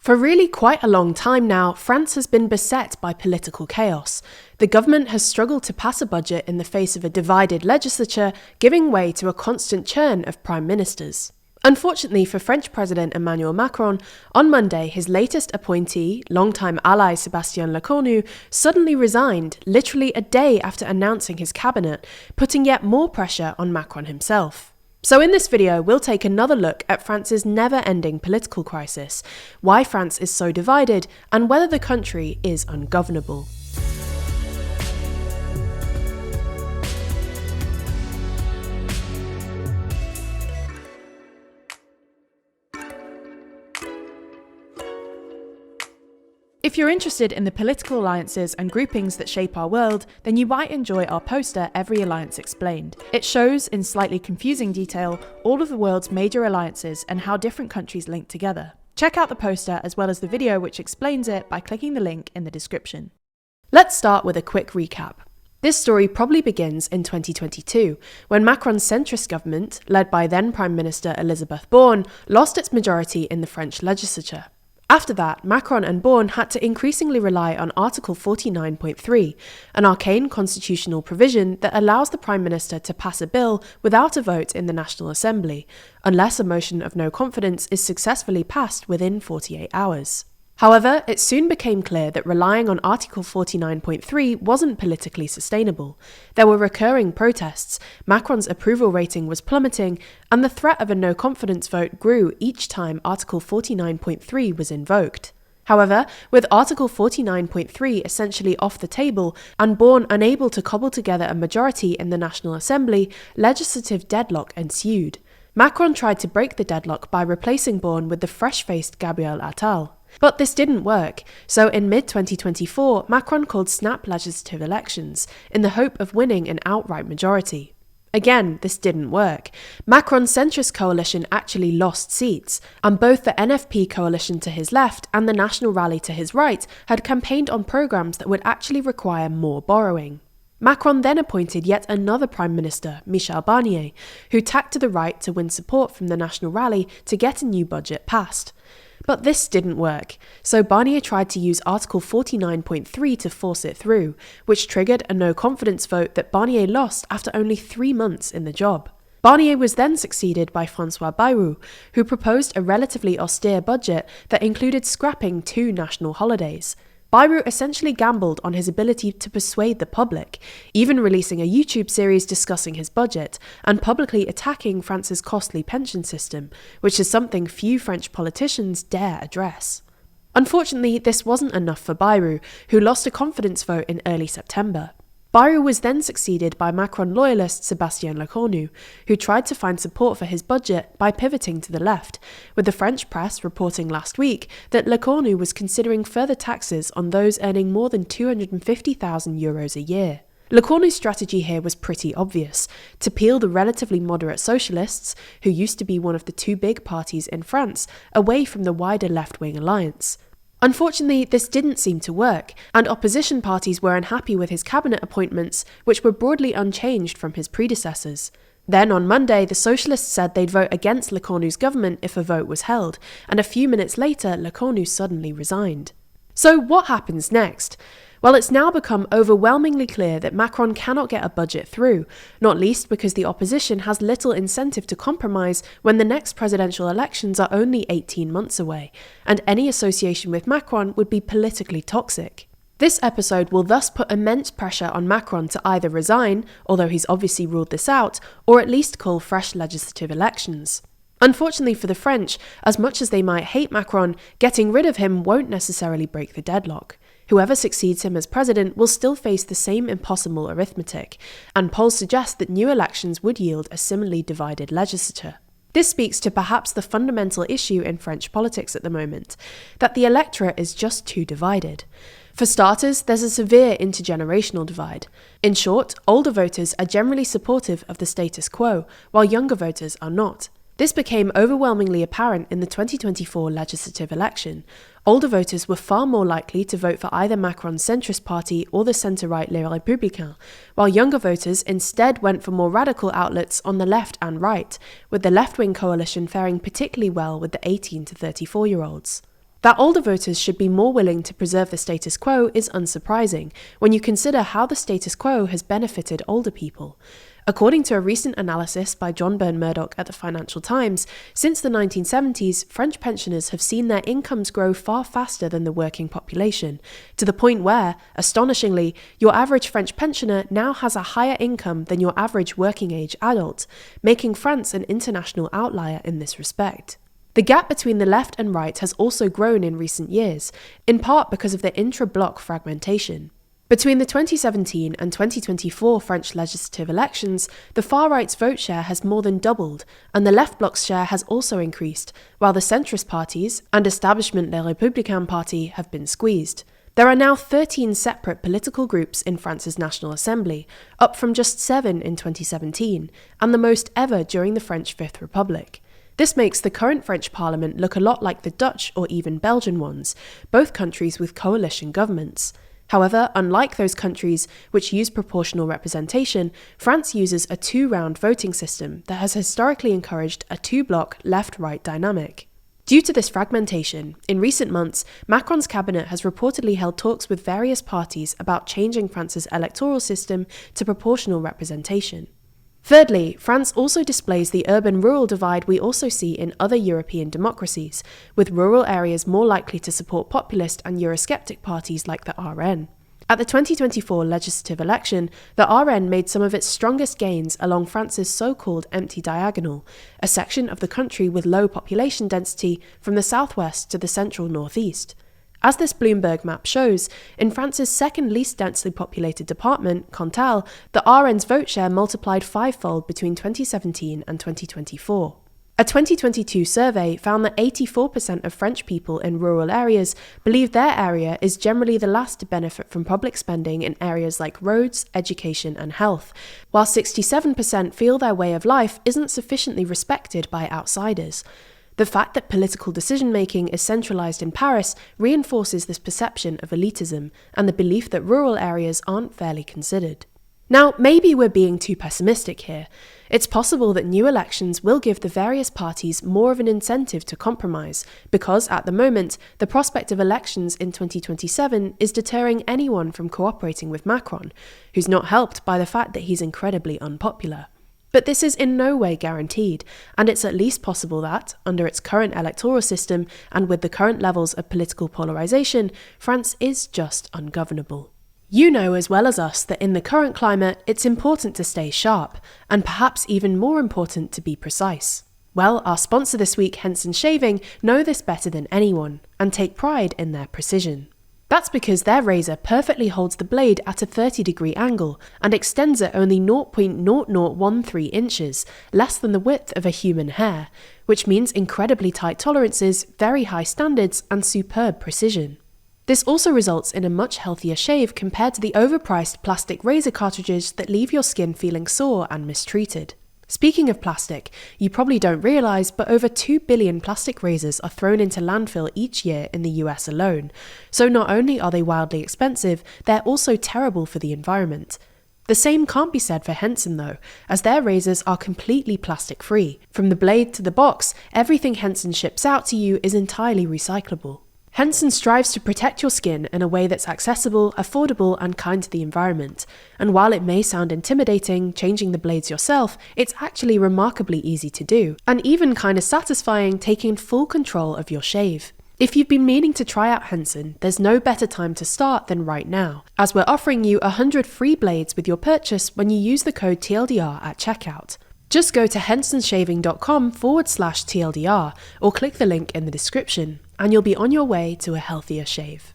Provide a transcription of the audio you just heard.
For really quite a long time now, France has been beset by political chaos. The government has struggled to pass a budget in the face of a divided legislature, giving way to a constant churn of prime ministers. Unfortunately for French President Emmanuel Macron, on Monday his latest appointee, longtime ally Sébastien Lecornu, suddenly resigned, literally a day after announcing his cabinet, putting yet more pressure on Macron himself. So in this video, we'll take another look at France's never-ending political crisis, why France is so divided, and whether the country is ungovernable. If you're interested in the political alliances and groupings that shape our world, then you might enjoy our poster Every Alliance Explained. It shows, in slightly confusing detail, all of the world's major alliances and how different countries link together. Check out the poster as well as the video which explains it by clicking the link in the description. Let's start with a quick recap. This story probably begins in 2022, when Macron's centrist government, led by then Prime Minister Elisabeth Borne, lost its majority in the French legislature. After that, Macron and Borne had to increasingly rely on Article 49.3, an arcane constitutional provision that allows the Prime Minister to pass a bill without a vote in the National Assembly, unless a motion of no confidence is successfully passed within 48 hours. However, it soon became clear that relying on Article 49.3 wasn't politically sustainable. There were recurring protests, Macron's approval rating was plummeting, and the threat of a no-confidence vote grew each time Article 49.3 was invoked. However, with Article 49.3 essentially off the table and Borne unable to cobble together a majority in the National Assembly, legislative deadlock ensued. Macron tried to break the deadlock by replacing Borne with the fresh-faced Gabriel Attal. But this didn't work, so in mid-2024, Macron called snap legislative elections, in the hope of winning an outright majority. Again, this didn't work. Macron's centrist coalition actually lost seats, and both the NFP coalition to his left and the National Rally to his right had campaigned on programmes that would actually require more borrowing. Macron then appointed yet another Prime Minister, Michel Barnier, who tacked to the right to win support from the National Rally to get a new budget passed. But this didn't work, so Barnier tried to use Article 49.3 to force it through, which triggered a no-confidence vote that Barnier lost after only 3 months in the job. Barnier was then succeeded by François Bayrou, who proposed a relatively austere budget that included scrapping 2 national holidays. Bayrou essentially gambled on his ability to persuade the public, even releasing a YouTube series discussing his budget and publicly attacking France's costly pension system, which is something few French politicians dare address. Unfortunately, this wasn't enough for Bayrou, who lost a confidence vote in early September. Bayrou was then succeeded by Macron loyalist Sébastien Lecornu, who tried to find support for his budget by pivoting to the left, with the French press reporting last week that Lecornu was considering further taxes on those earning more than €250,000 a year. Lecornu's strategy here was pretty obvious: to peel the relatively moderate socialists, who used to be one of the 2 big parties in France, away from the wider left-wing alliance. Unfortunately, this didn't seem to work, and opposition parties were unhappy with his cabinet appointments, which were broadly unchanged from his predecessors. Then on Monday, the socialists said they'd vote against Lecornu's government if a vote was held, and a few minutes later, Lecornu suddenly resigned. So what happens next? Well, it's now become overwhelmingly clear that Macron cannot get a budget through, not least because the opposition has little incentive to compromise when the next presidential elections are only 18 months away, and any association with Macron would be politically toxic. This episode will thus put immense pressure on Macron to either resign, although he's obviously ruled this out, or at least call fresh legislative elections. Unfortunately for the French, as much as they might hate Macron, getting rid of him won't necessarily break the deadlock. Whoever succeeds him as president will still face the same impossible arithmetic, and polls suggest that new elections would yield a similarly divided legislature. This speaks to perhaps the fundamental issue in French politics at the moment, that the electorate is just too divided. For starters, there's a severe intergenerational divide. In short, older voters are generally supportive of the status quo, while younger voters are not. This became overwhelmingly apparent in the 2024 legislative election. Older voters were far more likely to vote for either Macron's centrist party or the centre-right Les Républicains, while younger voters instead went for more radical outlets on the left and right, with the left-wing coalition faring particularly well with the 18 to 34-year-olds. That older voters should be more willing to preserve the status quo is unsurprising when you consider how the status quo has benefited older people. According to a recent analysis by John Byrne-Murdoch at the Financial Times, since the 1970s, French pensioners have seen their incomes grow far faster than the working population, to the point where, astonishingly, your average French pensioner now has a higher income than your average working-age adult, making France an international outlier in this respect. The gap between the left and right has also grown in recent years, in part because of the intra-bloc fragmentation. Between the 2017 and 2024 French legislative elections, the far-right's vote share has more than doubled, and the left bloc's share has also increased, while the centrist parties and establishment Les Républicains party have been squeezed. There are now 13 separate political groups in France's National Assembly, up from just 7 in 2017, and the most ever during the French Fifth Republic. This makes the current French parliament look a lot like the Dutch or even Belgian ones, both countries with coalition governments. However, unlike those countries which use proportional representation, France uses a two-round voting system that has historically encouraged a two-block left-right dynamic. Due to this fragmentation, in recent months, Macron's cabinet has reportedly held talks with various parties about changing France's electoral system to proportional representation. Thirdly, France also displays the urban-rural divide we also see in other European democracies, with rural areas more likely to support populist and Eurosceptic parties like the RN. At the 2024 legislative election, the RN made some of its strongest gains along France's so-called empty diagonal, a section of the country with low population density from the southwest to the central northeast. As this Bloomberg map shows, in France's second least densely populated department, Cantal, the RN's vote share multiplied fivefold between 2017 and 2024. A 2022 survey found that 84% of French people in rural areas believe their area is generally the last to benefit from public spending in areas like roads, education and health, while 67% feel their way of life isn't sufficiently respected by outsiders. The fact that political decision-making is centralised in Paris reinforces this perception of elitism and the belief that rural areas aren't fairly considered. Now, maybe we're being too pessimistic here. It's possible that new elections will give the various parties more of an incentive to compromise, because at the moment, the prospect of elections in 2027 is deterring anyone from cooperating with Macron, who's not helped by the fact that he's incredibly unpopular. But this is in no way guaranteed, and it's at least possible that, under its current electoral system and with the current levels of political polarisation, France is just ungovernable. You know as well as us that in the current climate, it's important to stay sharp, and perhaps even more important to be precise. Well, our sponsor this week, Henson Shaving, know this better than anyone, and take pride in their precision. That's because their razor perfectly holds the blade at a 30-degree angle and extends it only 0.0013 inches, less than the width of a human hair, which means incredibly tight tolerances, very high standards, and superb precision. This also results in a much healthier shave compared to the overpriced plastic razor cartridges that leave your skin feeling sore and mistreated. Speaking of plastic, you probably don't realise, but over 2 billion plastic razors are thrown into landfill each year in the US alone. So not only are they wildly expensive, they're also terrible for the environment. The same can't be said for Henson though, as their razors are completely plastic-free. From the blade to the box, everything Henson ships out to you is entirely recyclable. Henson strives to protect your skin in a way that's accessible, affordable, and kind to the environment. And while it may sound intimidating changing the blades yourself, it's actually remarkably easy to do, and even kind of satisfying taking full control of your shave. If you've been meaning to try out Henson, there's no better time to start than right now, as we're offering you 100 free blades with your purchase when you use the code TLDR at checkout. Just go to hensonshaving.com/TLDR or click the link in the description, and you'll be on your way to a healthier shave.